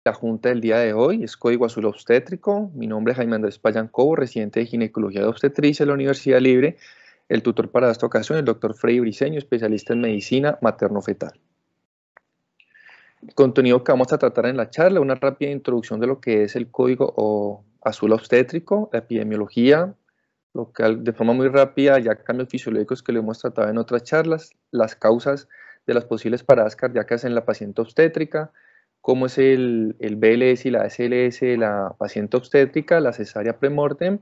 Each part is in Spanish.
la junta del día de hoy es Código Azul Obstétrico. Mi nombre es Jaime Andrés Payán Cobo, residente de Ginecología de Obstetricia de la Universidad Libre. El tutor para esta ocasión es el doctor Freddy Briceño, especialista en medicina materno-fetal. El contenido que vamos a tratar en la charla, una rápida introducción de lo que es el Código Azul Obstétrico, la epidemiología, de forma muy rápida, ya cambios fisiológicos que lo hemos tratado en otras charlas, las causas de las posibles paradas cardíacas en la paciente obstétrica, cómo es el BLS y la SLS de la paciente obstétrica, la cesárea premortem,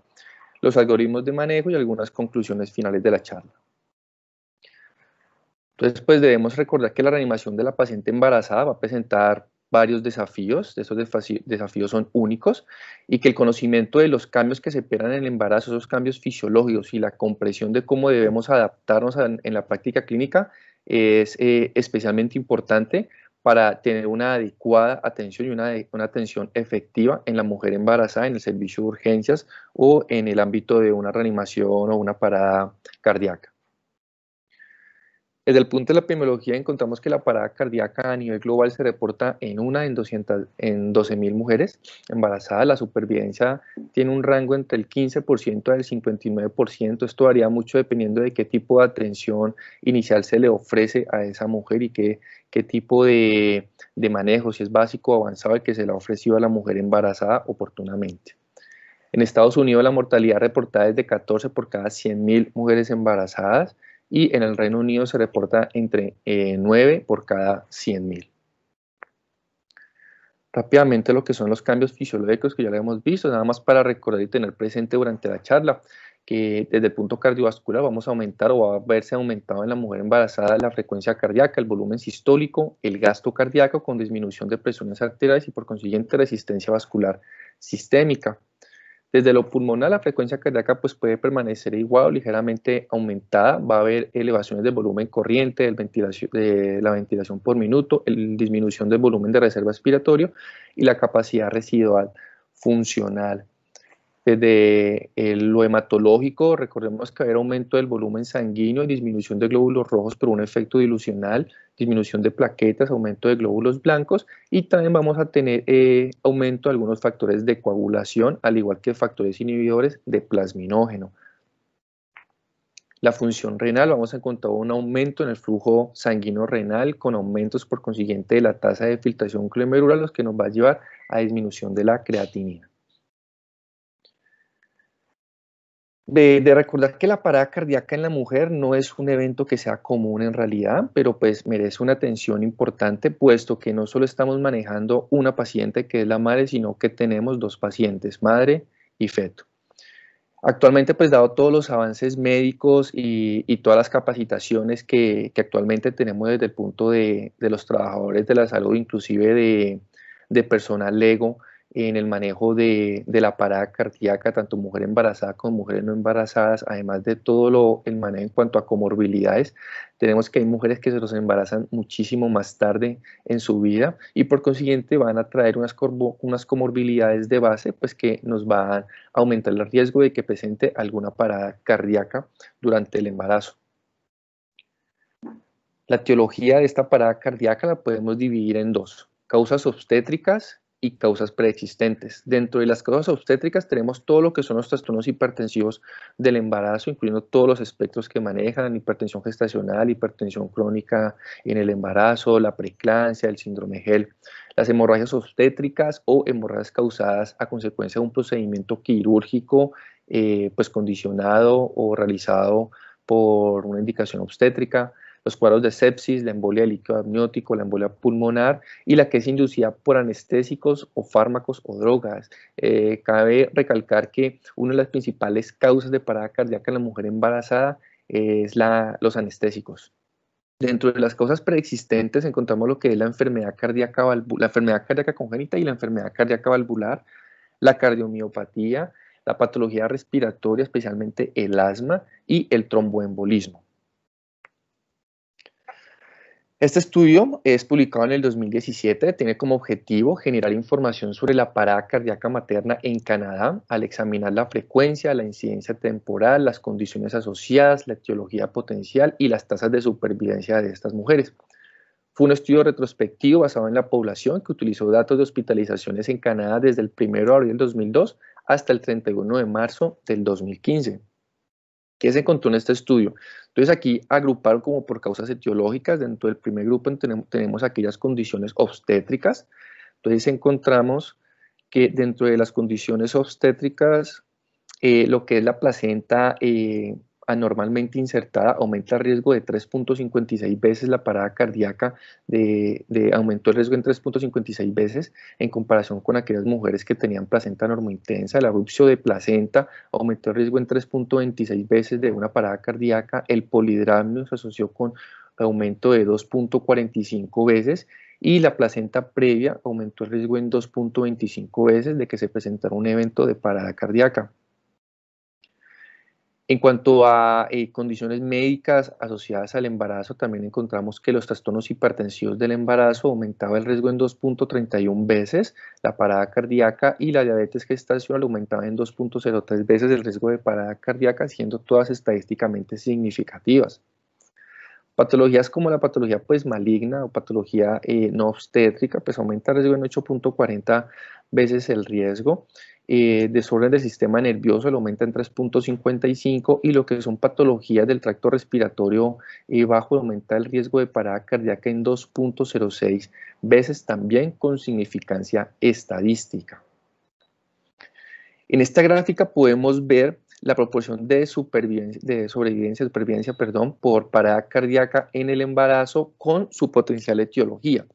los algoritmos de manejo y algunas conclusiones finales de la charla. Entonces, pues debemos recordar que la reanimación de la paciente embarazada va a presentar varios desafíos, esos desafíos son únicos, y que el conocimiento de los cambios que se esperan en el embarazo, esos cambios fisiológicos y la comprensión de cómo debemos adaptarnos en la práctica clínica es especialmente importante para tener una adecuada atención y una atención efectiva en la mujer embarazada en el servicio de urgencias o en el ámbito de una reanimación o una parada cardíaca. Desde el punto de la epidemiología encontramos que la parada cardíaca a nivel global se reporta en 12.000 mujeres embarazadas. La supervivencia tiene un rango entre el 15% al 59%. Esto varía mucho dependiendo de qué tipo de atención inicial se le ofrece a esa mujer y qué tipo de manejo, si es básico o avanzado, el que se le ha ofrecido a la mujer embarazada oportunamente. En Estados Unidos la mortalidad reportada es de 14 por cada 100.000 mujeres embarazadas, y en el Reino Unido se reporta entre 9 por cada 100.000. Rápidamente lo que son los cambios fisiológicos que ya lo hemos visto, nada más para recordar y tener presente durante la charla, que desde el punto cardiovascular vamos a aumentar o va a verse aumentado en la mujer embarazada la frecuencia cardíaca, el volumen sistólico, el gasto cardíaco con disminución de presiones arteriales y por consiguiente resistencia vascular sistémica. Desde lo pulmonar, la frecuencia cardíaca pues, puede permanecer igual o ligeramente aumentada. Va a haber elevaciones del volumen corriente, de la ventilación por minuto, disminución del volumen de reserva respiratorio y la capacidad residual funcional. Desde lo hematológico, recordemos que va a haber aumento del volumen sanguíneo y disminución de glóbulos rojos por un efecto dilucional, disminución de plaquetas, aumento de glóbulos blancos, y también vamos a tener aumento de algunos factores de coagulación, al igual que factores inhibidores de plasminógeno. La función renal, vamos a encontrar un aumento en el flujo sanguíneo renal con aumentos por consiguiente de la tasa de filtración glomerular, los que nos va a llevar a disminución de la creatinina. De recordar que la parada cardíaca en la mujer no es un evento que sea común en realidad, pero pues merece una atención importante, puesto que no solo estamos manejando una paciente que es la madre, sino que tenemos dos pacientes, madre y feto. Actualmente, pues dado todos los avances médicos y todas las capacitaciones que actualmente tenemos desde el punto de los trabajadores de la salud, inclusive de personal lego, en el manejo de la parada cardíaca, tanto mujer embarazada como mujeres no embarazadas, además de todo el manejo en cuanto a comorbilidades. Tenemos que hay mujeres que se los embarazan muchísimo más tarde en su vida y por consiguiente van a traer unas comorbilidades de base, pues que nos van a aumentar el riesgo de que presente alguna parada cardíaca durante el embarazo. La etiología de esta parada cardíaca la podemos dividir en dos: causas obstétricas y causas preexistentes. Dentro de las causas obstétricas tenemos todo lo que son los trastornos hipertensivos del embarazo, incluyendo todos los espectros que manejan: hipertensión gestacional, hipertensión crónica en el embarazo, la preeclampsia, el síndrome HELLP, las hemorragias obstétricas o hemorragias causadas a consecuencia de un procedimiento quirúrgico pues condicionado o realizado por una indicación obstétrica, los cuadros de sepsis, la embolia de líquido amniótico, la embolia pulmonar y la que es inducida por anestésicos o fármacos o drogas. Cabe recalcar que una de las principales causas de parada cardíaca en la mujer embarazada es los anestésicos. Dentro de las causas preexistentes encontramos lo que es la enfermedad cardíaca congénita y la enfermedad cardíaca valvular, la cardiomiopatía, la patología respiratoria, especialmente el asma y el tromboembolismo. Este estudio es publicado en el 2017, tiene como objetivo generar información sobre la parada cardíaca materna en Canadá al examinar la frecuencia, la incidencia temporal, las condiciones asociadas, la etiología potencial y las tasas de supervivencia de estas mujeres. Fue un estudio retrospectivo basado en la población que utilizó datos de hospitalizaciones en Canadá desde el 1 de abril del 2002 hasta el 31 de marzo del 2015. ¿Qué se encontró en este estudio? Entonces aquí agruparon como por causas etiológicas. Dentro del primer grupo tenemos aquellas condiciones obstétricas. Entonces encontramos que dentro de las condiciones obstétricas, lo que es la placenta anormalmente insertada aumenta el riesgo de 3.56 veces la parada cardíaca, aumentó el riesgo en 3.56 veces en comparación con aquellas mujeres que tenían placenta normointensa. La rupcio de placenta aumentó el riesgo en 3.26 veces de una parada cardíaca. El polidramnio se asoció con aumento de 2.45 veces y la placenta previa aumentó el riesgo en 2.25 veces de que se presentara un evento de parada cardíaca. En cuanto a condiciones médicas asociadas al embarazo, también encontramos que los trastornos hipertensivos del embarazo aumentaba el riesgo en 2.31 veces la parada cardíaca y la diabetes gestacional aumentaba en 2.03 veces el riesgo de parada cardíaca, siendo todas estadísticamente significativas. Patologías como la patología pues maligna o patología no obstétrica pues aumenta el riesgo en 8.40 veces el riesgo. Desorden del sistema nervioso lo aumenta en 3.55 y lo que son patologías del tracto respiratorio bajo aumenta el riesgo de parada cardíaca en 2.06 veces, también con significancia estadística. En esta gráfica podemos ver la proporción de sobrevivencia por parada cardíaca en el embarazo con su potencial etiología.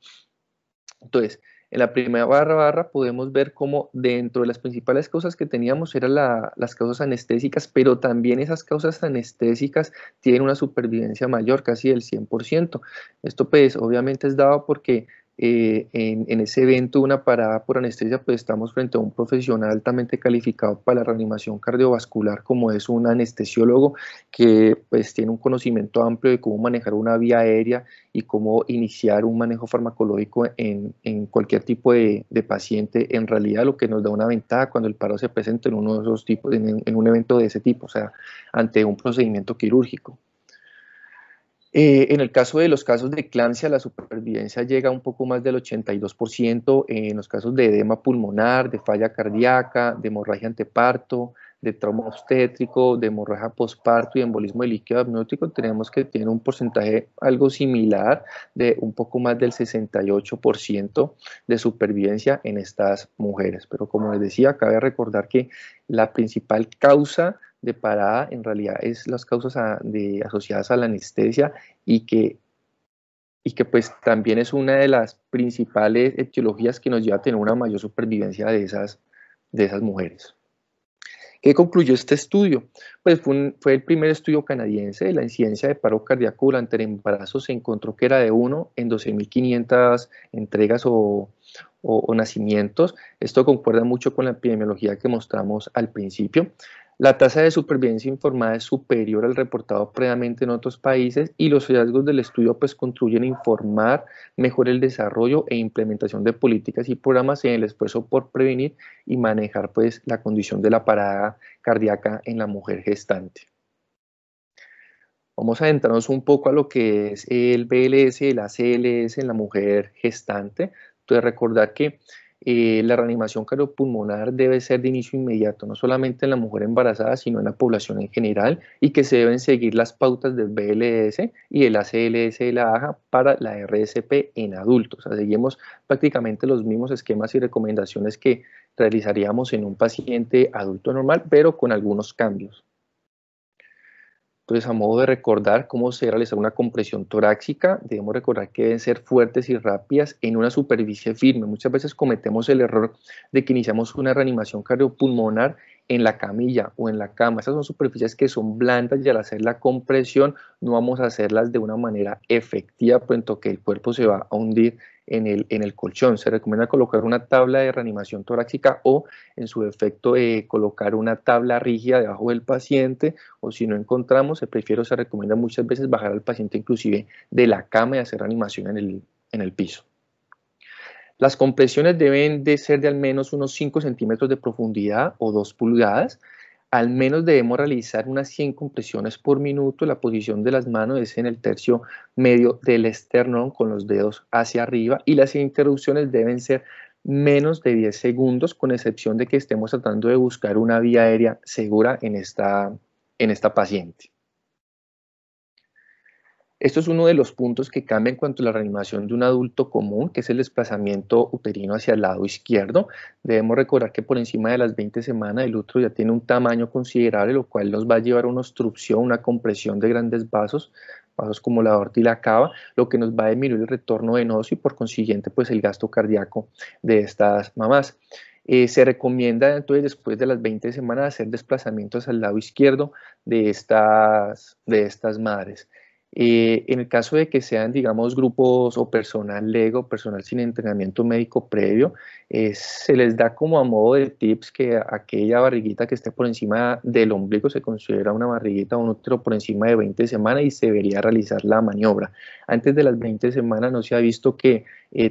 Entonces, en la primera barra podemos ver cómo dentro de las principales causas que teníamos eran las causas anestésicas, pero también esas causas anestésicas tienen una supervivencia mayor, casi del 100%. Esto pues obviamente es dado porque en ese evento de una parada por anestesia pues estamos frente a un profesional altamente calificado para la reanimación cardiovascular, como es un anestesiólogo que pues tiene un conocimiento amplio de cómo manejar una vía aérea y cómo iniciar un manejo farmacológico en cualquier tipo de paciente. En realidad lo que nos da una ventaja cuando el paro se presenta en uno de esos tipos, en un evento de ese tipo, o sea, ante un procedimiento quirúrgico. En el caso de los casos de eclampsia, la supervivencia llega a un poco más del 82%, en los casos de edema pulmonar, de falla cardíaca, de hemorragia anteparto, de trauma obstétrico, de hemorragia posparto y embolismo de líquido amniótico, tenemos que tiene un porcentaje algo similar de un poco más del 68% de supervivencia en estas mujeres. Pero como les decía, cabe recordar que la principal causa de parada en realidad es las causas asociadas a la anestesia y que pues también es una de las principales etiologías que nos lleva a tener una mayor supervivencia de esas mujeres. ¿Qué concluyó este estudio? Pues fue el primer estudio canadiense de la incidencia de paro cardíaco durante el embarazo. Se encontró que era de 1 en 12.500 entregas o nacimientos. Esto concuerda mucho con la epidemiología que mostramos al principio. La tasa de supervivencia informada es superior al reportado previamente en otros países y los hallazgos del estudio pues contribuyen a informar mejor el desarrollo e implementación de políticas y programas en el esfuerzo por prevenir y manejar pues la condición de la parada cardíaca en la mujer gestante. Vamos a adentrarnos un poco a lo que es el BLS y la CLS en la mujer gestante. Entonces recordar que la reanimación cardiopulmonar debe ser de inicio inmediato, no solamente en la mujer embarazada, sino en la población en general, y que se deben seguir las pautas del BLS y de la CLS de la AJA para la RSP en adultos. O sea, seguimos prácticamente los mismos esquemas y recomendaciones que realizaríamos en un paciente adulto normal, pero con algunos cambios. Entonces, a modo de recordar cómo se realiza una compresión torácica, debemos recordar que deben ser fuertes y rápidas en una superficie firme. Muchas veces cometemos el error de que iniciamos una reanimación cardiopulmonar en la camilla o en la cama. Esas son superficies que son blandas y al hacer la compresión no vamos a hacerlas de una manera efectiva, puesto que el cuerpo se va a hundir en el colchón. Se recomienda colocar una tabla de reanimación torácica o, en su defecto, colocar una tabla rígida debajo del paciente, o si no encontramos, se recomienda muchas veces bajar al paciente inclusive de la cama y hacer reanimación en el piso. Las compresiones deben de ser de al menos unos 5 centímetros de profundidad o 2 pulgadas. Al menos debemos realizar unas 100 compresiones por minuto. La posición de las manos es en el tercio medio del esternón con los dedos hacia arriba y las interrupciones deben ser menos de 10 segundos, con excepción de que estemos tratando de buscar una vía aérea segura en esta paciente. Esto es uno de los puntos que cambia en cuanto a la reanimación de un adulto común, que es el desplazamiento uterino hacia el lado izquierdo. Debemos recordar que por encima de las 20 semanas el útero ya tiene un tamaño considerable, lo cual nos va a llevar a una obstrucción, una compresión de grandes vasos como la aorta y la cava, lo que nos va a disminuir el retorno venoso y por consiguiente pues el gasto cardíaco de estas mamás. Se recomienda entonces después de las 20 semanas hacer desplazamientos al lado izquierdo de estas madres. En el caso de que sean, digamos, grupos o personal LEGO, personal sin entrenamiento médico previo, se les da como a modo de tips que aquella barriguita que esté por encima del ombligo se considera una barriguita o un útero por encima de 20 semanas y se debería realizar la maniobra. Antes de las 20 semanas no se ha visto que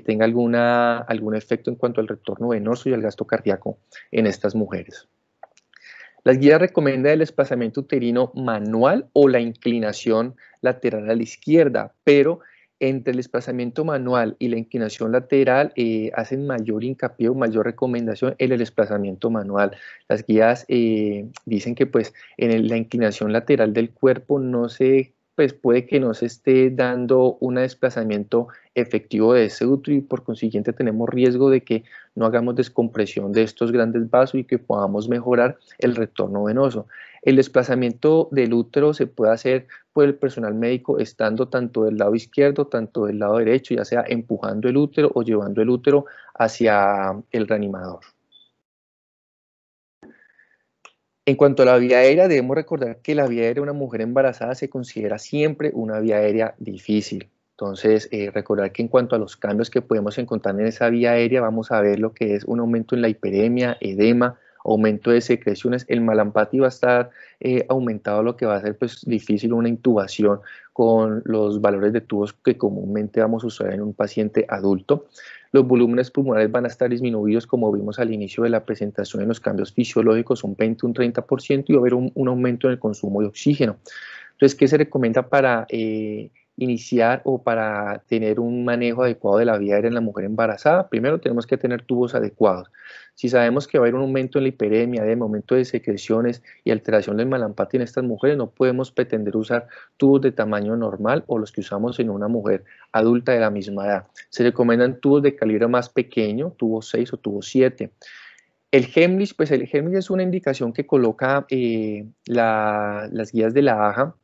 tenga algún efecto en cuanto al retorno venoso y al gasto cardíaco en estas mujeres. Las guías recomiendan el desplazamiento uterino manual o la inclinación lateral a la izquierda, pero entre el desplazamiento manual y la inclinación lateral hacen mayor hincapié o mayor recomendación en el desplazamiento manual. Las guías dicen que pues en la inclinación lateral del cuerpo pues puede que no se esté dando un desplazamiento efectivo de ese útero y por consiguiente tenemos riesgo de que no hagamos descompresión de estos grandes vasos y que podamos mejorar el retorno venoso. El desplazamiento del útero se puede hacer por el personal médico estando tanto del lado izquierdo, tanto del lado derecho, ya sea empujando el útero o llevando el útero hacia el reanimador. En cuanto a la vía aérea, debemos recordar que la vía aérea de una mujer embarazada se considera siempre una vía aérea difícil. Entonces, recordar que en cuanto a los cambios que podemos encontrar en esa vía aérea, vamos a ver lo que es un aumento en la hiperemia, edema, aumento de secreciones. El malampati va a estar aumentado, lo que va a hacer pues, difícil una intubación con los valores de tubos que comúnmente vamos a usar en un paciente adulto. Los volúmenes pulmonares van a estar disminuidos, como vimos al inicio de la presentación en los cambios fisiológicos, un 20, un 30%, y va a haber un aumento en el consumo de oxígeno. Entonces, ¿qué se recomienda para iniciar o para tener un manejo adecuado de la vía aérea en la mujer embarazada? Primero, tenemos que tener tubos adecuados. Si sabemos que va a haber un aumento en la hiperemia, de aumento de secreciones y alteración del malampati en estas mujeres, no podemos pretender usar tubos de tamaño normal o los que usamos en una mujer adulta de la misma edad. Se recomiendan tubos de calibre más pequeño, tubo 6 o tubo 7. El Heimlich, pues el Heimlich es una indicación que coloca las guías de la AJA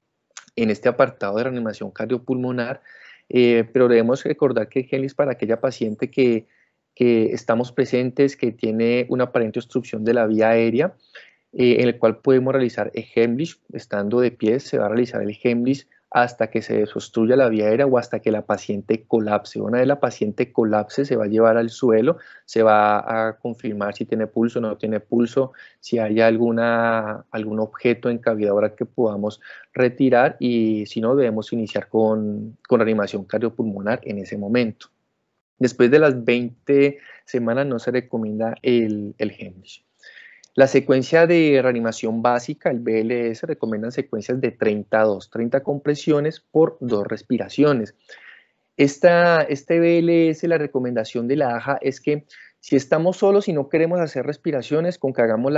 en este apartado de reanimación cardiopulmonar, pero debemos recordar que el Heimlich para aquella paciente que estamos presentes, que tiene una aparente obstrucción de la vía aérea, en el cual podemos realizar el Heimlich, estando de pie, se va a realizar el Heimlich hasta que se desobstruya la vía aérea o hasta que la paciente colapse. Una vez la paciente colapse, se va a llevar al suelo, se va a confirmar si tiene pulso o no tiene pulso, si hay algún objeto encabidadora que podamos retirar y si no, debemos iniciar con reanimación cardiopulmonar en ese momento. Después de las 20 semanas no se recomienda el Heimlich. La secuencia de reanimación básica, el BLS, recomiendan secuencias de 30 compresiones por 2 respiraciones. Este BLS, la recomendación de la AJA es que si estamos solos y no queremos hacer respiraciones, con que hagamos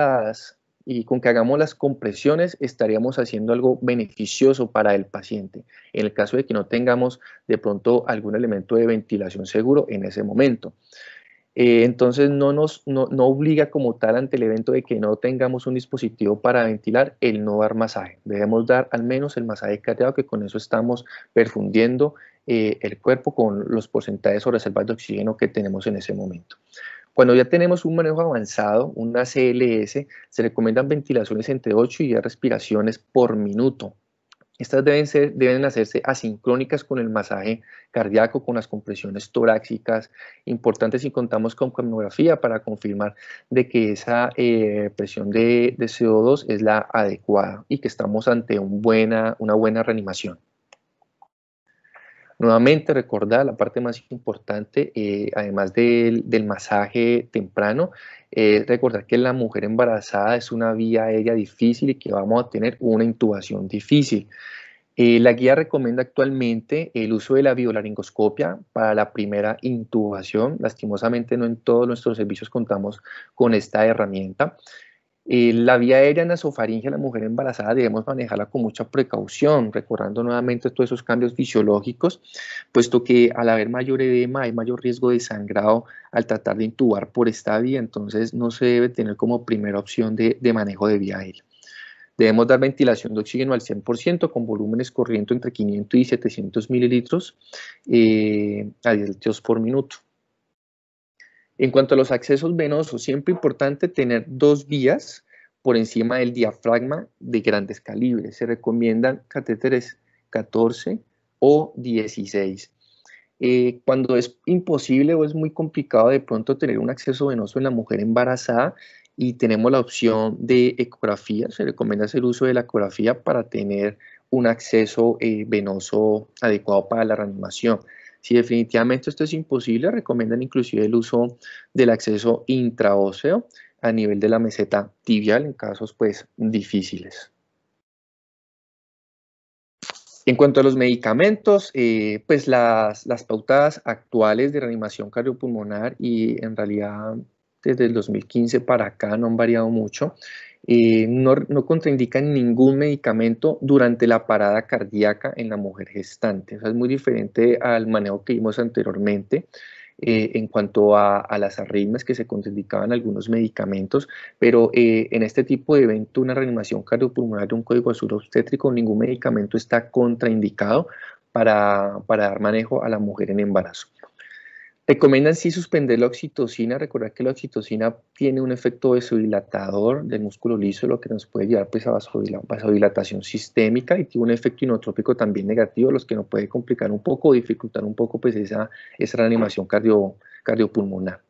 las compresiones estaríamos haciendo algo beneficioso para el paciente, en el caso de que no tengamos de pronto algún elemento de ventilación seguro en ese momento. Entonces no obliga como tal ante el evento de que no tengamos un dispositivo para ventilar el no dar masaje. Debemos dar al menos el masaje cardíaco, que con eso estamos perfundiendo el cuerpo con los porcentajes o reservas de oxígeno que tenemos en ese momento. Cuando ya tenemos un manejo avanzado, una CLS, se recomiendan ventilaciones entre 8 y 10 respiraciones por minuto. Estas deben hacerse asincrónicas con el masaje cardíaco, con las compresiones torácicas. Importante si contamos con capnografía para confirmar de que esa presión de CO2 es la adecuada y que estamos ante una buena reanimación. Nuevamente recordar la parte más importante, además del masaje temprano, recordar que la mujer embarazada es una vía aérea difícil y que vamos a tener una intubación difícil. La guía recomienda actualmente el uso de la biolaringoscopia para la primera intubación. Lastimosamente no en todos nuestros servicios contamos con esta herramienta. La vía aérea nasofaringea, la mujer embarazada debemos manejarla con mucha precaución, recordando nuevamente todos esos cambios fisiológicos, puesto que al haber mayor edema hay mayor riesgo de sangrado al tratar de intubar por esta vía, entonces no se debe tener como primera opción de manejo de vía aérea. Debemos dar ventilación de oxígeno al 100% con volúmenes corriendo entre 500 y 700 mililitros a 10 litros por minuto. En cuanto a los accesos venosos, siempre importante tener 2 vías por encima del diafragma de grandes calibres. Se recomiendan catéteres 14 o 16. Cuando es imposible o es muy complicado de pronto tener un acceso venoso en la mujer embarazada y tenemos la opción de ecografía, se recomienda hacer uso de la ecografía para tener un acceso venoso adecuado para la reanimación. Si definitivamente esto es imposible, recomiendan inclusive el uso del acceso intraóseo a nivel de la meseta tibial en casos pues difíciles. En cuanto a los medicamentos, pues las pautas actuales de reanimación cardiopulmonar y en realidad desde el 2015 para acá no han variado mucho. No contraindican ningún medicamento durante la parada cardíaca en la mujer gestante. O sea, es muy diferente al manejo que vimos anteriormente en cuanto a las arritmias que se contraindicaban algunos medicamentos, pero en este tipo de evento, una reanimación cardiopulmonar de un código azul obstétrico, ningún medicamento está contraindicado para dar manejo a la mujer en embarazo. Recomiendan sí suspender la oxitocina, recordar que la oxitocina tiene un efecto vasodilatador del músculo liso, lo que nos puede llevar pues, a vasodilatación sistémica y tiene un efecto inotrópico también negativo, los que nos puede complicar un poco o dificultar un poco pues, esa reanimación cardiopulmonar.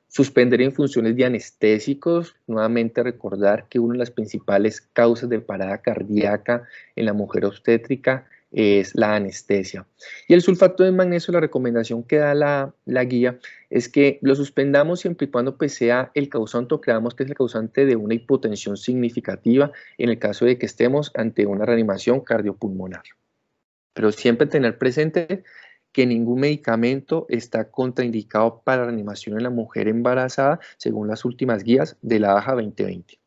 Suspender en funciones de anestésicos, nuevamente recordar que una de las principales causas de parada cardíaca en la mujer obstétrica es la anestesia. Y el sulfato de magnesio, la recomendación que da la guía es que lo suspendamos siempre y cuando pues, sea el causante o creamos que es el causante de una hipotensión significativa en el caso de que estemos ante una reanimación cardiopulmonar. Pero siempre tener presente que ningún medicamento está contraindicado para reanimación en la mujer embarazada según las últimas guías de la AJA 2020.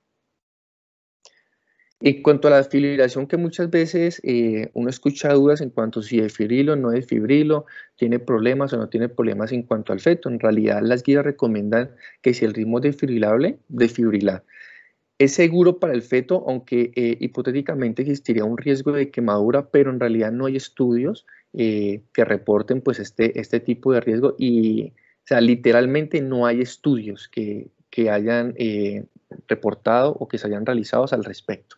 En cuanto a la desfibrilación, que muchas veces uno escucha dudas en cuanto a si desfibrilo o no desfibrilo, tiene problemas o no tiene problemas en cuanto al feto. En realidad las guías recomiendan que si el ritmo es desfibrilable, desfibrilar. Es seguro para el feto, aunque hipotéticamente existiría un riesgo de quemadura, pero en realidad no hay estudios que reporten pues, este tipo de riesgo y, o sea, literalmente no hay estudios que hayan reportado o que se hayan realizado al respecto.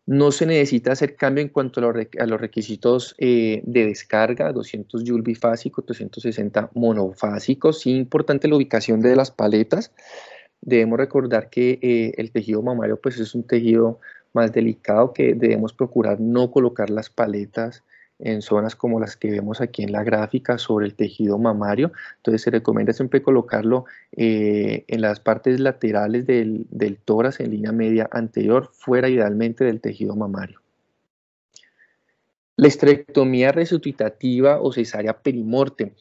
No se necesita hacer cambio en cuanto a los requisitos de descarga, 200 Joule bifásico, 360 monofásicos. Sí, importante la ubicación de las paletas. Debemos recordar que el tejido mamario pues, es un tejido más delicado que debemos procurar no colocar las paletas en zonas como las que vemos aquí en la gráfica sobre el tejido mamario. Entonces se recomienda siempre colocarlo en las partes laterales del tórax en línea media anterior, fuera idealmente del tejido mamario. La histerectomía resucitativa o cesárea perimorte.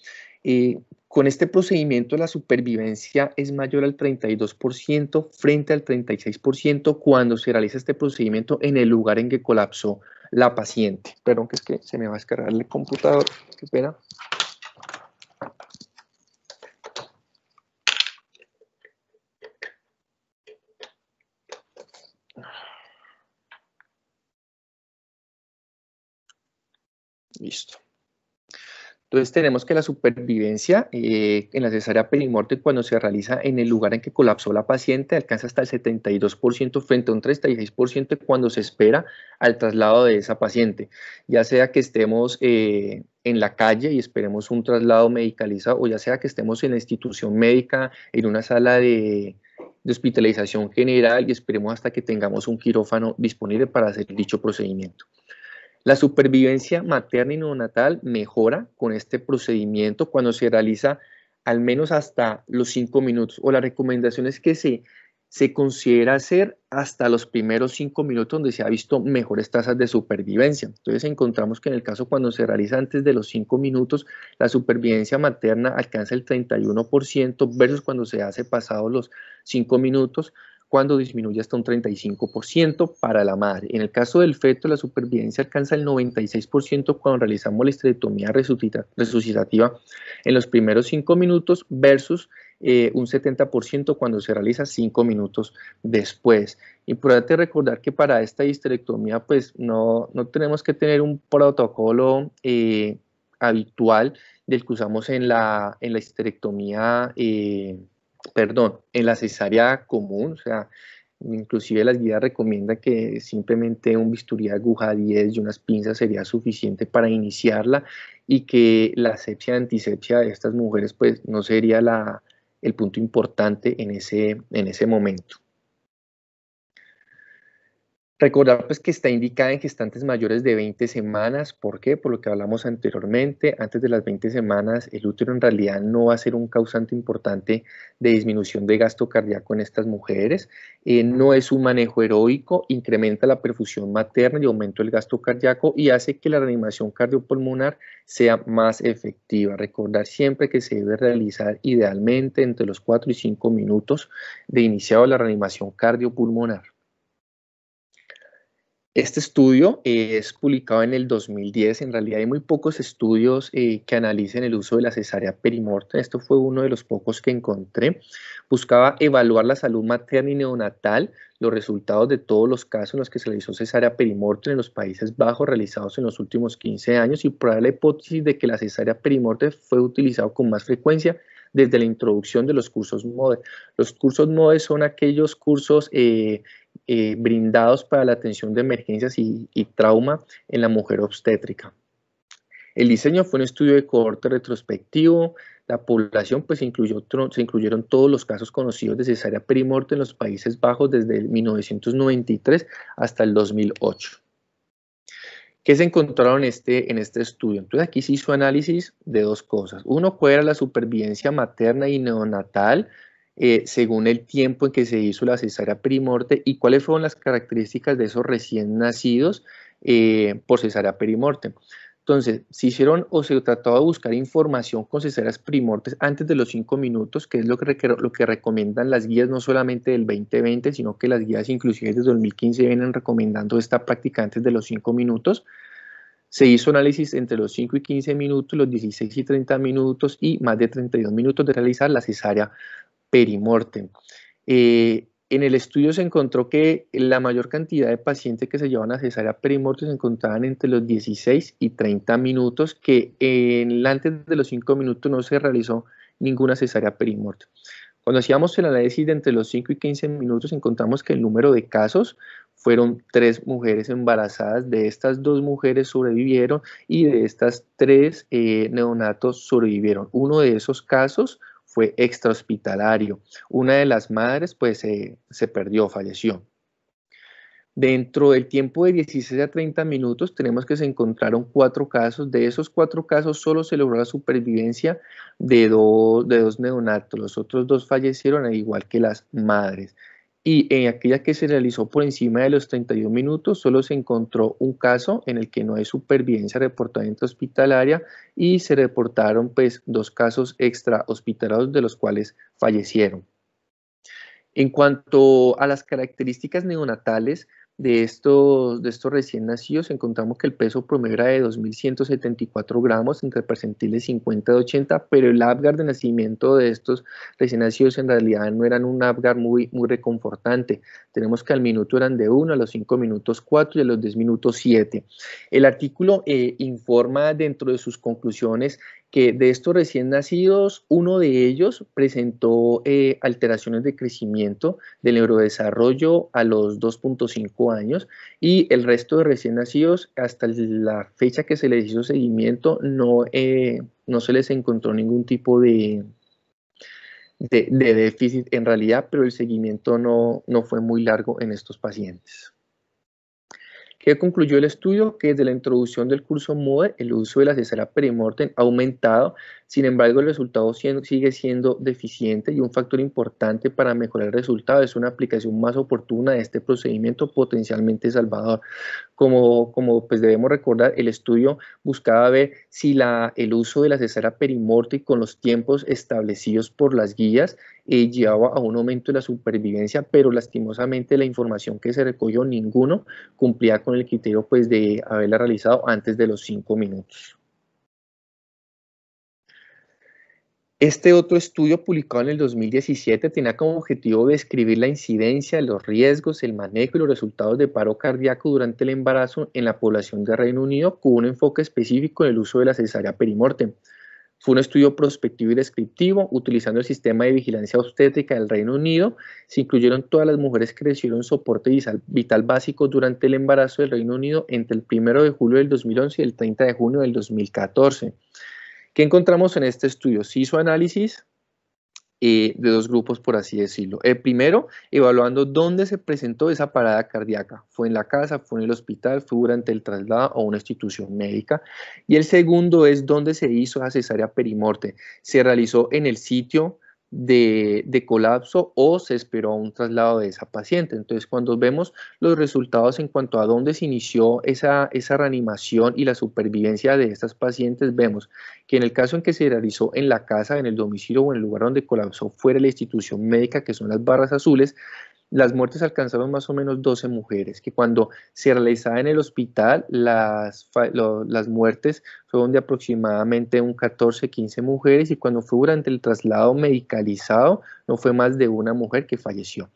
Con este procedimiento la supervivencia es mayor al 32% frente al 36% cuando se realiza este procedimiento en el lugar en que colapsó la paciente. Perdón, que es que se me va a descargar el computador, qué pena. Listo. Entonces tenemos que la supervivencia en la cesárea perimorte cuando se realiza en el lugar en que colapsó la paciente alcanza hasta el 72% frente a un 36% cuando se espera al traslado de esa paciente, ya sea que estemos en la calle y esperemos un traslado medicalizado o ya sea que estemos en la institución médica en una sala de hospitalización general y esperemos hasta que tengamos un quirófano disponible para hacer dicho procedimiento. La supervivencia materna y neonatal mejora con este procedimiento cuando se realiza al menos hasta los 5 minutos, o la recomendación es que se considera hacer hasta los primeros 5 minutos donde se ha visto mejores tasas de supervivencia. Entonces encontramos que en el caso cuando se realiza antes de los 5 minutos, la supervivencia materna alcanza el 31% versus cuando se hace pasados los 5 minutos, cuando disminuye hasta un 35% para la madre. En el caso del feto, la supervivencia alcanza el 96% cuando realizamos la histerectomía resucitativa en los primeros 5 minutos versus un 70% cuando se realiza 5 minutos después. Importante recordar que para esta histerectomía pues no tenemos que tener un protocolo habitual del que usamos en la histerectomía en la cesárea común, o sea, inclusive las guías recomiendan que simplemente un bisturí de aguja 10 y unas pinzas sería suficiente para iniciarla y que la asepsia, antisepsia de estas mujeres pues no sería el punto importante en ese momento. Recordar pues que está indicada en gestantes mayores de 20 semanas. ¿Por qué? Por lo que hablamos anteriormente. Antes de las 20 semanas el útero en realidad no va a ser un causante importante de disminución de gasto cardíaco en estas mujeres. No es un manejo heroico, incrementa la perfusión materna y aumenta el gasto cardíaco y hace que la reanimación cardiopulmonar sea más efectiva. Recordar siempre que se debe realizar idealmente entre los 4 y 5 minutos de iniciado la reanimación cardiopulmonar. Este estudio es publicado en el 2010. En realidad hay muy pocos estudios que analicen el uso de la cesárea perimortem. Esto fue uno de los pocos que encontré. Buscaba evaluar la salud materna y neonatal, los resultados de todos los casos en los que se realizó cesárea perimortem en los Países Bajos realizados en los últimos 15 años y probar la hipótesis de que la cesárea perimortem fue utilizado con más frecuencia desde la introducción de los cursos MODE. Los cursos MODE son aquellos cursos brindados para la atención de emergencias y trauma en la mujer obstétrica. El diseño fue un estudio de cohorte retrospectivo. La población pues se incluyeron todos los casos conocidos de cesárea perimortem en los Países Bajos desde el 1993 hasta el 2008. ¿Qué se encontraron en este estudio? Entonces aquí se hizo análisis de dos cosas. Uno, cuál era la supervivencia materna y neonatal según el tiempo en que se hizo la cesárea perimortem y cuáles fueron las características de esos recién nacidos por cesárea perimortem. Entonces, se hicieron o se trató de buscar información con cesáreas perimortem antes de los 5 minutos, que es lo que recomiendan las guías no solamente del 2020, sino que las guías inclusive desde 2015 vienen recomendando esta práctica antes de los 5 minutos. Se hizo análisis entre los 5 y 15 minutos, los 16 y 30 minutos y más de 32 minutos de realizar la cesárea perimortem. En el estudio se encontró que la mayor cantidad de pacientes que se llevaban a cesárea perimortem se encontraban entre los 16 y 30 minutos, que antes de los 5 minutos no se realizó ninguna cesárea perimortem. Cuando hacíamos el análisis de entre los 5 y 15 minutos encontramos que el número de casos fueron 3 mujeres embarazadas. De estas 2 mujeres sobrevivieron y de estas 3 neonatos sobrevivieron. Uno de esos casos fue extrahospitalario. Una de las madres pues se perdió, falleció. Dentro del tiempo de 16 a 30 minutos tenemos que se encontraron 4 casos. De esos 4 casos solo se logró la supervivencia de dos neonatos. Los otros 2 fallecieron al igual que las madres. Y en aquella que se realizó por encima de los 31 minutos solo se encontró un caso en el que no hay supervivencia reportada hospitalaria y se reportaron pues 2 casos extra hospitalarios de los cuales fallecieron. En cuanto a las características neonatales de estos recién nacidos, encontramos que el peso promedio era de 2.174 gramos entre percentiles 50 y 80, pero el Apgar de nacimiento de estos recién nacidos en realidad no eran un Apgar muy reconfortante. Tenemos que al minuto eran de 1, a los 5 minutos 4 y a los 10 minutos 7. El artículo informa dentro de sus conclusiones que de estos recién nacidos, uno de ellos presentó alteraciones de crecimiento del neurodesarrollo a los 2.5 años y el resto de recién nacidos, hasta la fecha que se les hizo seguimiento, no se les encontró ningún tipo de déficit en realidad, pero el seguimiento no fue muy largo en estos pacientes. ¿Qué concluyó el estudio? Que desde la introducción del curso MODE, el uso de la cesárea perimortem ha aumentado, sin embargo el resultado sigue siendo deficiente, y un factor importante para mejorar el resultado es una aplicación más oportuna de este procedimiento potencialmente salvador. Como pues debemos recordar, el estudio buscaba ver si el uso de la cesárea perimortem con los tiempos establecidos por las guías llevaba a un aumento de la supervivencia, pero lastimosamente la información que se recogió, ninguno cumplía con el criterio pues de haberla realizado antes de los 5 minutos. Este otro estudio publicado en el 2017 tenía como objetivo describir la incidencia, los riesgos, el manejo y los resultados de paro cardíaco durante el embarazo en la población de Reino Unido, con un enfoque específico en el uso de la cesárea perimortem. Fue un estudio prospectivo y descriptivo, utilizando el sistema de vigilancia obstétrica del Reino Unido. Se incluyeron todas las mujeres que recibieron soporte vital básico durante el embarazo del Reino Unido entre el 1 de julio del 2011 y el 30 de junio del 2014. ¿Qué encontramos en este estudio? Se hizo análisis de dos grupos, por así decirlo. El primero, evaluando dónde se presentó esa parada cardíaca. ¿Fue en la casa, fue en el hospital, fue durante el traslado o una institución médica? Y el segundo es dónde se hizo la cesárea perimortem. ¿Se realizó en el sitio de colapso o se esperó a un traslado de esa paciente? Entonces, cuando vemos los resultados en cuanto a dónde se inició esa reanimación y la supervivencia de estas pacientes, vemos que en el caso en que se realizó en la casa, en el domicilio o en el lugar donde colapsó fuera de la institución médica, que son las barras azules, las muertes alcanzaron más o menos 12 mujeres, que cuando se realizaba en el hospital, las muertes fueron de aproximadamente un 14-15 mujeres, y cuando fue durante el traslado medicalizado, no fue más de una mujer que falleció.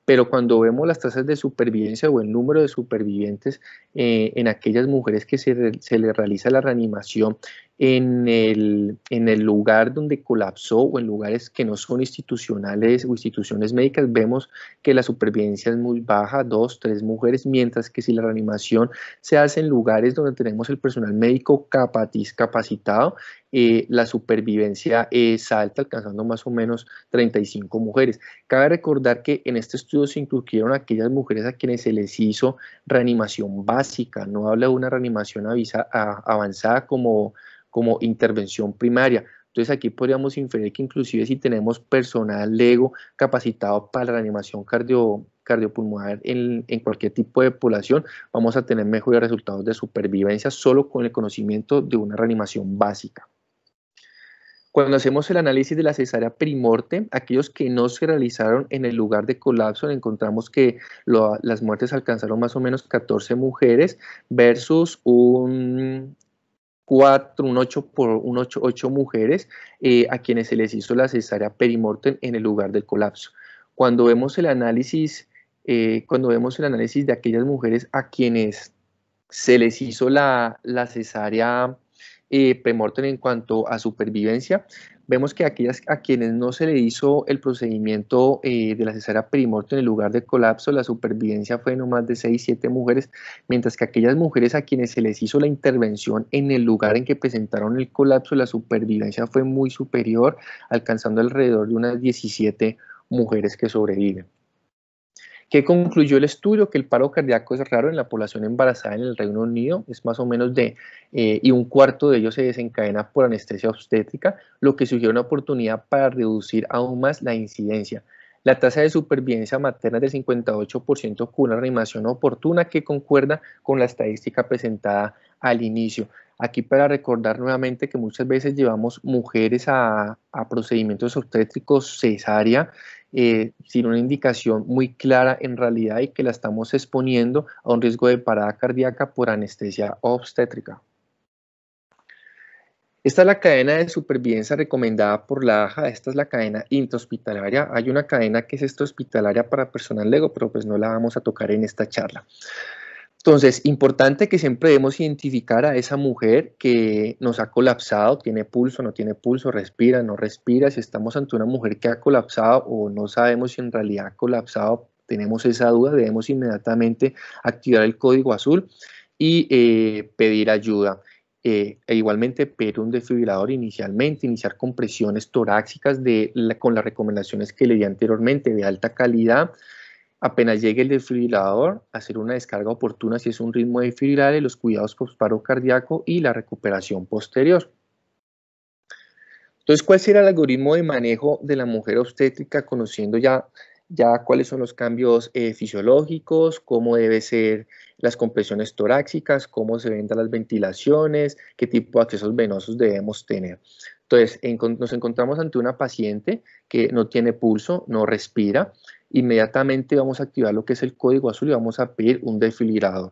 Pero cuando vemos las tasas de supervivencia o el número de supervivientes en aquellas mujeres que se les realiza la reanimación en el lugar donde colapsó o en lugares que no son institucionales o instituciones médicas, vemos que la supervivencia es muy baja, 2-3 mujeres, mientras que si la reanimación se hace en lugares donde tenemos el personal médico capacitado, la supervivencia es alta, alcanzando más o menos 35 mujeres. Cabe recordar que en este estudio se incluyeron aquellas mujeres a quienes se les hizo reanimación básica, no habla de una reanimación avanzada como intervención primaria. Entonces aquí podríamos inferir que inclusive si tenemos personal LEGO capacitado para la reanimación cardiopulmonar en cualquier tipo de población, vamos a tener mejores resultados de supervivencia solo con el conocimiento de una reanimación básica. Cuando hacemos el análisis de la cesárea perimortem, aquellos que no se realizaron en el lugar de colapso, encontramos que las muertes alcanzaron más o menos 14 mujeres versus un 8 mujeres a quienes se les hizo la cesárea perimortem en el lugar del colapso. Cuando vemos el análisis de aquellas mujeres a quienes se les hizo la cesárea premortem en cuanto a supervivencia, vemos que aquellas a quienes no se le hizo el procedimiento de la cesárea perimortem en el lugar de colapso, la supervivencia fue no más de 6-7 mujeres, mientras que aquellas mujeres a quienes se les hizo la intervención en el lugar en que presentaron el colapso, la supervivencia fue muy superior, alcanzando alrededor de unas 17 mujeres que sobreviven. ¿Qué concluyó el estudio? Que el paro cardíaco es raro en la población embarazada en el Reino Unido, es más o menos y un cuarto de ellos se desencadena por anestesia obstétrica, lo que sugiere una oportunidad para reducir aún más la incidencia. La tasa de supervivencia materna es del 58% con una reanimación oportuna, que concuerda con la estadística presentada al inicio. Aquí para recordar nuevamente que muchas veces llevamos mujeres a procedimientos obstétricos cesárea, sin una indicación muy clara en realidad, y que la estamos exponiendo a un riesgo de parada cardíaca por anestesia obstétrica. Esta es la cadena de supervivencia recomendada por la AJA. Esta es la cadena intrahospitalaria. Hay una cadena que es extrahospitalaria para personal LEGO, pero pues no la vamos a tocar en esta charla. Entonces, importante que siempre debemos identificar a esa mujer que nos ha colapsado, tiene pulso, no tiene pulso, respira, no respira. Si estamos ante una mujer que ha colapsado o no sabemos si en realidad ha colapsado, tenemos esa duda, debemos inmediatamente activar el código azul y pedir ayuda. E igualmente pedir un desfibrilador inicialmente, iniciar compresiones torácicas con las recomendaciones que le di anteriormente, de alta calidad. Apenas llegue el desfibrilador, hacer una descarga oportuna si es un ritmo desfibrilable, los cuidados post-paro cardíaco y la recuperación posterior. Entonces, ¿cuál será el algoritmo de manejo de la mujer obstétrica conociendo ya cuáles son los cambios fisiológicos, cómo deben ser las compresiones torácicas, cómo se ven las ventilaciones, qué tipo de accesos venosos debemos tener? Entonces, nos encontramos ante una paciente que no tiene pulso, no respira. Inmediatamente vamos a activar lo que es el código azul y vamos a pedir un desfibrilador.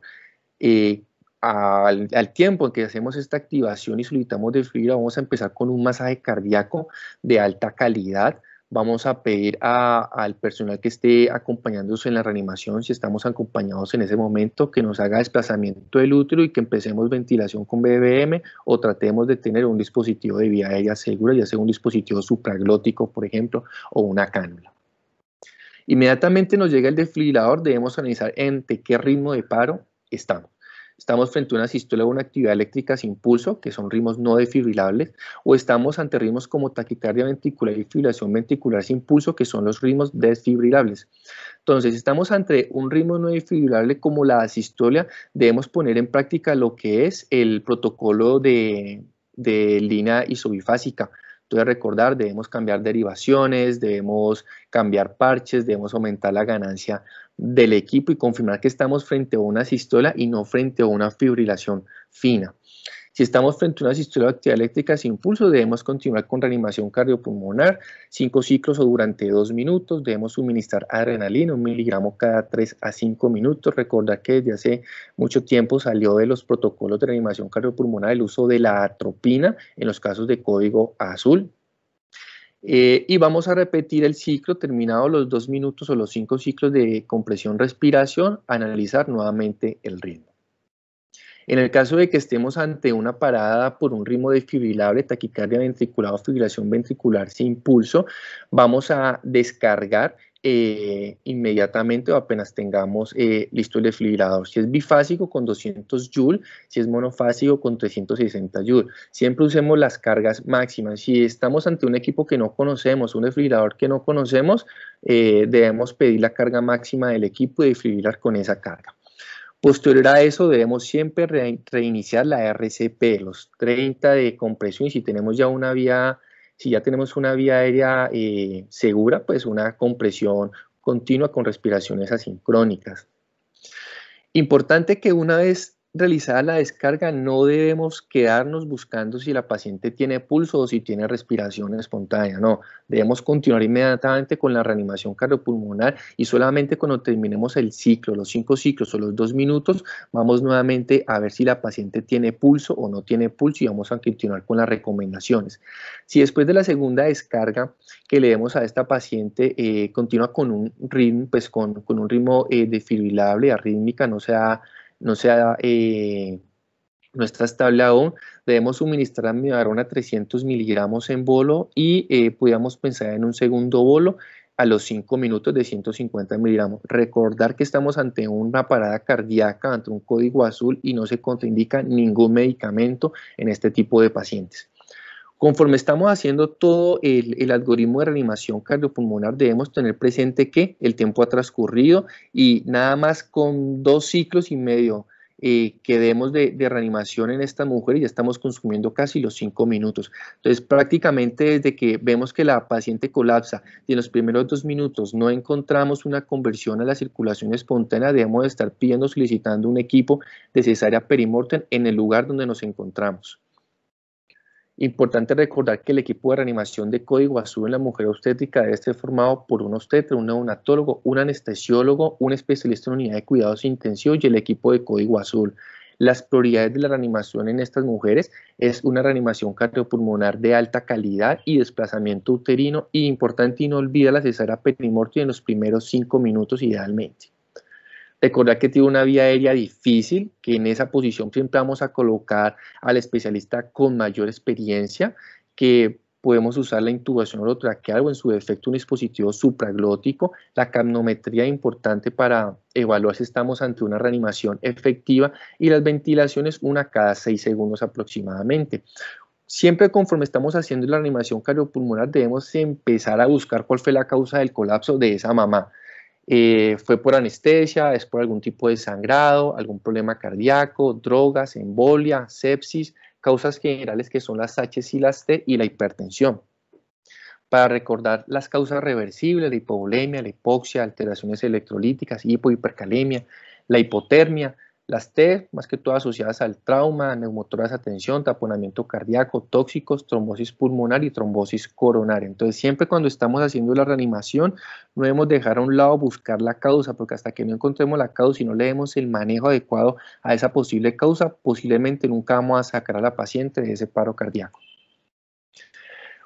Al tiempo en que hacemos esta activación y solicitamos desfibrilador, vamos a empezar con un masaje cardíaco de alta calidad. Vamos a pedir al personal que esté acompañándonos en la reanimación, si estamos acompañados en ese momento, que nos haga desplazamiento del útero y que empecemos ventilación con BBM o tratemos de tener un dispositivo de vía aérea segura, ya sea un dispositivo supraglótico, por ejemplo, o una cánula. Inmediatamente nos llega el desfibrilador, debemos analizar en qué ritmo de paro estamos. Estamos frente a una sístole o una actividad eléctrica sin pulso, que son ritmos no desfibrilables, o estamos ante ritmos como taquicardia ventricular y fibrilación ventricular sin pulso, que son los ritmos desfibrilables. Entonces, si estamos ante un ritmo no desfibrilable como la asistolia, debemos poner en práctica lo que es el protocolo de línea isobifásica. Entonces, recordar, debemos cambiar derivaciones, debemos cambiar parches, debemos aumentar la ganancia del equipo y confirmar que estamos frente a una sístole y no frente a una fibrilación fina. Si estamos frente a una sístole de actividad eléctrica sin pulso, debemos continuar con reanimación cardiopulmonar, 5 ciclos o durante 2 minutos. Debemos suministrar adrenalina, 1 miligramo cada 3 a 5 minutos. Recordar que desde hace mucho tiempo salió de los protocolos de reanimación cardiopulmonar el uso de la atropina en los casos de código azul. Y vamos a repetir el ciclo, terminado los 2 minutos o los 5 ciclos de compresión-respiración, analizar nuevamente el ritmo. En el caso de que estemos ante una parada por un ritmo desfibrilable, taquicardia ventricular o fibrilación ventricular sin pulso, vamos a descargar inmediatamente o apenas tengamos listo el desfibrilador. Si es bifásico con 200 Joule, si es monofásico con 360 Joule. Siempre usemos las cargas máximas. Si estamos ante un equipo que no conocemos, un desfibrilador que no conocemos, debemos pedir la carga máxima del equipo y desfibrilar con esa carga. Posterior a eso debemos siempre reiniciar la RCP, los 30 de compresión, y si tenemos ya una vía, si ya tenemos una vía aérea segura, pues una compresión continua con respiraciones asincrónicas. Importante que una vez realizada la descarga no debemos quedarnos buscando si la paciente tiene pulso o si tiene respiración espontánea, no, debemos continuar inmediatamente con la reanimación cardiopulmonar y solamente cuando terminemos el ciclo, los 5 ciclos o los 2 minutos, vamos nuevamente a ver si la paciente tiene pulso o no tiene pulso y vamos a continuar con las recomendaciones. Si después de la segunda descarga que le demos a esta paciente continúa con un ritmo, pues con un ritmo desfibrilable, arrítmica, no está estable aún, debemos suministrar amiodarona 300 miligramos en bolo y podríamos pensar en un segundo bolo a los 5 minutos de 150 miligramos. Recordar que estamos ante una parada cardíaca, ante un código azul y no se contraindica ningún medicamento en este tipo de pacientes. Conforme estamos haciendo todo el algoritmo de reanimación cardiopulmonar, debemos tener presente que el tiempo ha transcurrido y nada más con 2 ciclos y medio que demos de reanimación en esta mujer y ya estamos consumiendo casi los 5 minutos. Entonces, prácticamente desde que vemos que la paciente colapsa y en los primeros 2 minutos no encontramos una conversión a la circulación espontánea, debemos de estar pidiendo, solicitando un equipo de cesárea perimortem en el lugar donde nos encontramos. Importante recordar que el equipo de reanimación de código azul en la mujer obstétrica debe estar formado por un obstetra, un neonatólogo, un anestesiólogo, un especialista en unidad de cuidados intensivos y el equipo de código azul. Las prioridades de la reanimación en estas mujeres es una reanimación cardiopulmonar de alta calidad y desplazamiento uterino y importante y no olvida la cesárea perimortem en los primeros 5 minutos idealmente. Recordar que tiene una vía aérea difícil, que en esa posición siempre vamos a colocar al especialista con mayor experiencia, que podemos usar la intubación orotraqueal o en su defecto un dispositivo supraglótico, la capnometría importante para evaluar si estamos ante una reanimación efectiva y las ventilaciones una cada 6 segundos aproximadamente. Siempre conforme estamos haciendo la reanimación cardiopulmonar debemos empezar a buscar cuál fue la causa del colapso de esa mamá. fue por anestesia, es por algún tipo de sangrado, algún problema cardíaco, drogas, embolia, sepsis, causas generales que son las H y las T y la hipertensión. Para recordar las causas reversibles, la hipovolemia, la hipoxia, alteraciones electrolíticas, hipercalemia, la hipotermia, las T, más que todo asociadas al trauma, neumotoras a tensión, taponamiento cardíaco, tóxicos, trombosis pulmonar y trombosis coronaria. Entonces, siempre cuando estamos haciendo la reanimación, no debemos dejar a un lado buscar la causa, porque hasta que no encontremos la causa y no le demos el manejo adecuado a esa posible causa, posiblemente nunca vamos a sacar a la paciente de ese paro cardíaco.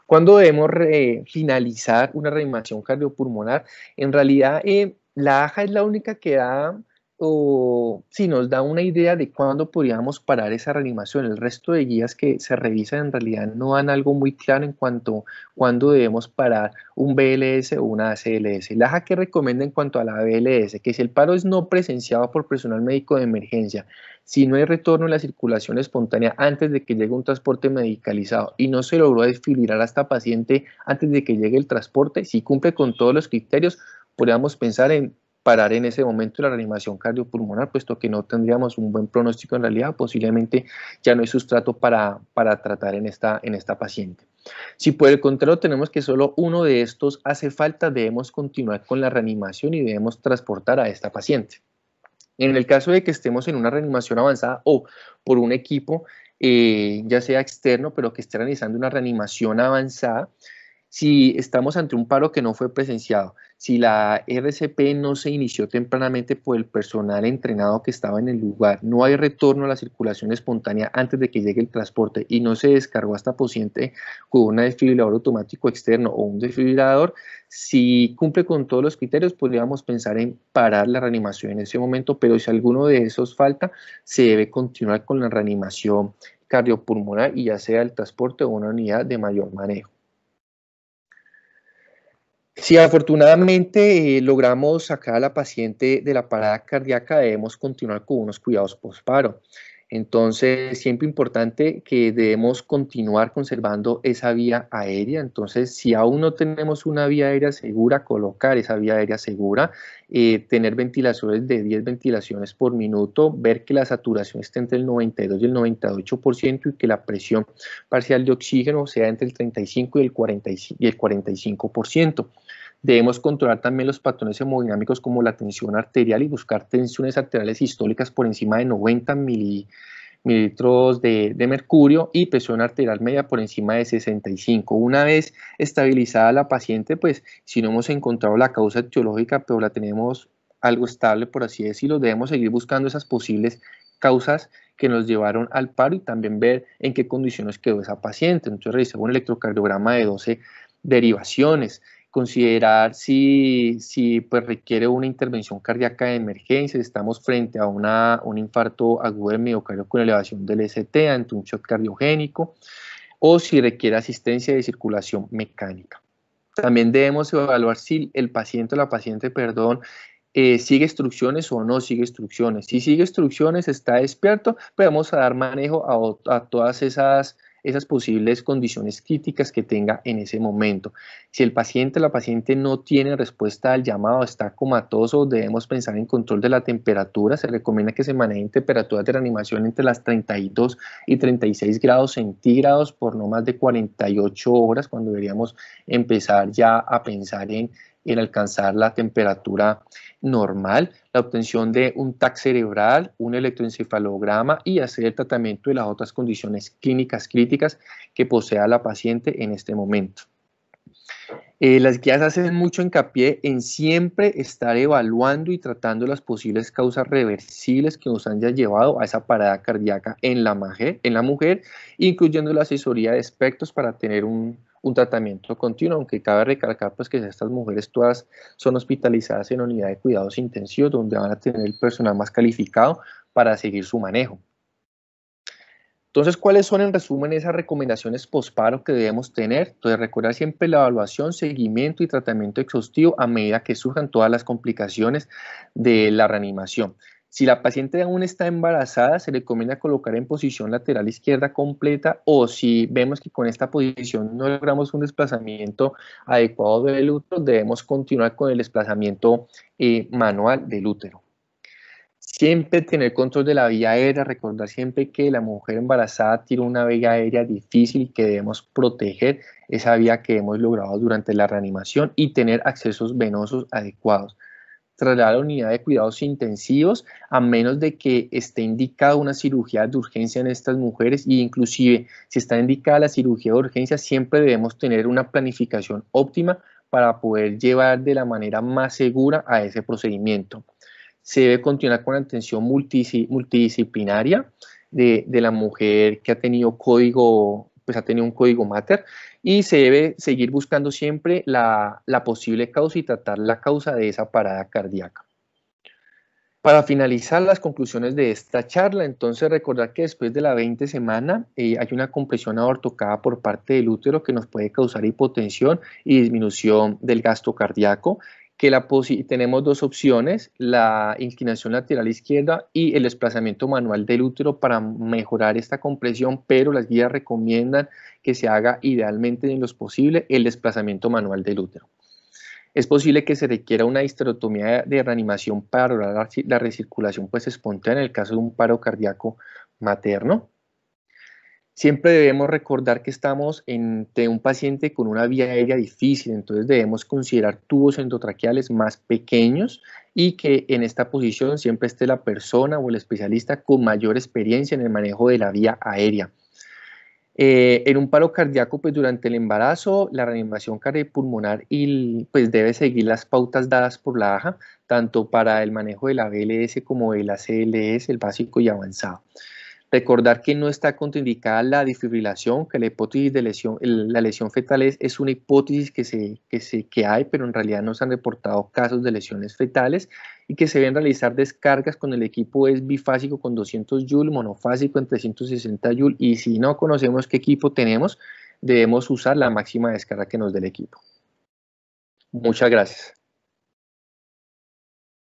¿Cuándo debemos finalizar una reanimación cardiopulmonar? En realidad, la AJA es la única que da, o sí, nos da una idea de cuándo podríamos parar esa reanimación. El resto de guías que se revisan en realidad no dan algo muy claro en cuanto a cuándo debemos parar un BLS o una ACLS. La AJA que recomienda en cuanto a la BLS, que si el paro es no presenciado por personal médico de emergencia, si no hay retorno en la circulación espontánea antes de que llegue un transporte medicalizado y no se logró desfibrilar a esta paciente antes de que llegue el transporte, si cumple con todos los criterios, podríamos pensar en parar en ese momento la reanimación cardiopulmonar, puesto que no tendríamos un buen pronóstico en realidad, posiblemente ya no hay sustrato para tratar en esta paciente. Si por el contrario tenemos que solo uno de estos hace falta, debemos continuar con la reanimación y debemos transportar a esta paciente. En el caso de que estemos en una reanimación avanzada o por un equipo, ya sea externo, pero que esté realizando una reanimación avanzada, si estamos ante un paro que no fue presenciado, si la RCP no se inició tempranamente por el personal entrenado que estaba en el lugar, no hay retorno a la circulación espontánea antes de que llegue el transporte y no se descargó a esta paciente con un desfibrilador automático externo o un desfibrilador, si cumple con todos los criterios, podríamos pensar en parar la reanimación en ese momento, pero si alguno de esos falta, se debe continuar con la reanimación cardiopulmonar y ya sea el transporte o una unidad de mayor manejo. Si afortunadamente logramos sacar a la paciente de la parada cardíaca, debemos continuar con unos cuidados postparo. Entonces, siempre importante que debemos continuar conservando esa vía aérea. Entonces, si aún no tenemos una vía aérea segura, colocar esa vía aérea segura, tener ventilaciones de 10 ventilaciones por minuto, ver que la saturación esté entre el 92 y el 98% y que la presión parcial de oxígeno sea entre el 35 y el 45%. Debemos controlar también los patrones hemodinámicos como la tensión arterial y buscar tensiones arteriales sistólicas por encima de 90 mililitros de mercurio y presión arterial media por encima de 65. Una vez estabilizada la paciente, pues si no hemos encontrado la causa etiológica, pero la tenemos algo estable, por así decirlo, debemos seguir buscando esas posibles causas que nos llevaron al paro y también ver en qué condiciones quedó esa paciente. Entonces realizamos un electrocardiograma de 12 derivaciones, considerar si pues requiere una intervención cardíaca de emergencia, si estamos frente a un infarto agudo del miocardio con elevación del ST ante un shock cardiogénico o si requiere asistencia de circulación mecánica. También debemos evaluar si el paciente o la paciente, sigue instrucciones o no sigue instrucciones. Si sigue instrucciones, está despierto, pero vamos a dar manejo a todas esas posibles condiciones críticas que tenga en ese momento. Si el paciente o la paciente no tiene respuesta al llamado, está comatoso, debemos pensar en control de la temperatura. Se recomienda que se manejen temperaturas de reanimación entre las 32 y 36 grados centígrados por no más de 48 horas, cuando deberíamos empezar ya a pensar en alcanzar la temperatura normal, la obtención de un TAC cerebral, un electroencefalograma y hacer el tratamiento de las otras condiciones clínicas críticas que posea la paciente en este momento. Las guías hacen mucho hincapié en siempre estar evaluando y tratando las posibles causas reversibles que nos han ya llevado a esa parada cardíaca en la mujer, incluyendo la asesoría de expertos para tener un tratamiento continuo, aunque cabe recalcar pues, que estas mujeres todas son hospitalizadas en unidad de cuidados intensivos, donde van a tener el personal más calificado para seguir su manejo. Entonces, ¿cuáles son en resumen esas recomendaciones posparo que debemos tener? Entonces, recordar siempre la evaluación, seguimiento y tratamiento exhaustivo a medida que surjan todas las complicaciones de la reanimación. Si la paciente aún está embarazada, se le recomienda colocar en posición lateral izquierda completa, o si vemos que con esta posición no logramos un desplazamiento adecuado del útero, debemos continuar con el desplazamiento manual del útero. Siempre tener control de la vía aérea, recordar siempre que la mujer embarazada tiene una vía aérea difícil y que debemos proteger esa vía que hemos logrado durante la reanimación y tener accesos venosos adecuados. Trasladar a la unidad de cuidados intensivos a menos de que esté indicada una cirugía de urgencia en estas mujeres, e inclusive si está indicada la cirugía de urgencia, siempre debemos tener una planificación óptima para poder llevar de la manera más segura a ese procedimiento. Se debe continuar con la atención multidisciplinaria de la mujer que ha tenido código, pues ha tenido un código mater, y se debe seguir buscando siempre la posible causa y tratar la causa de esa parada cardíaca. Para finalizar las conclusiones de esta charla, entonces recordar que después de la 20 semana hay una compresión aortocada por parte del útero que nos puede causar hipotensión y disminución del gasto cardíaco, que tenemos dos opciones, la inclinación lateral izquierda y el desplazamiento manual del útero para mejorar esta compresión, pero las guías recomiendan que se haga idealmente en lo posible el desplazamiento manual del útero. Es posible que se requiera una histerectomía de reanimación para lograr la recirculación pues, espontánea en el caso de un paro cardíaco materno. Siempre debemos recordar que estamos ante un paciente con una vía aérea difícil, entonces debemos considerar tubos endotraqueales más pequeños y que en esta posición siempre esté la persona o el especialista con mayor experiencia en el manejo de la vía aérea. En un paro cardíaco, pues durante el embarazo, la reanimación cardiopulmonar pues debe seguir las pautas dadas por la AJA, tanto para el manejo de la BLS como de la CLS, el básico y avanzado. Recordar que no está contraindicada la desfibrilación, que la hipótesis de lesión, la lesión fetal es una hipótesis que hay, pero en realidad no se han reportado casos de lesiones fetales, y que se deben realizar descargas con el equipo es bifásico con 200 Joule, monofásico en 360 Joule, y si no conocemos qué equipo tenemos, debemos usar la máxima descarga que nos dé el equipo. Muchas gracias.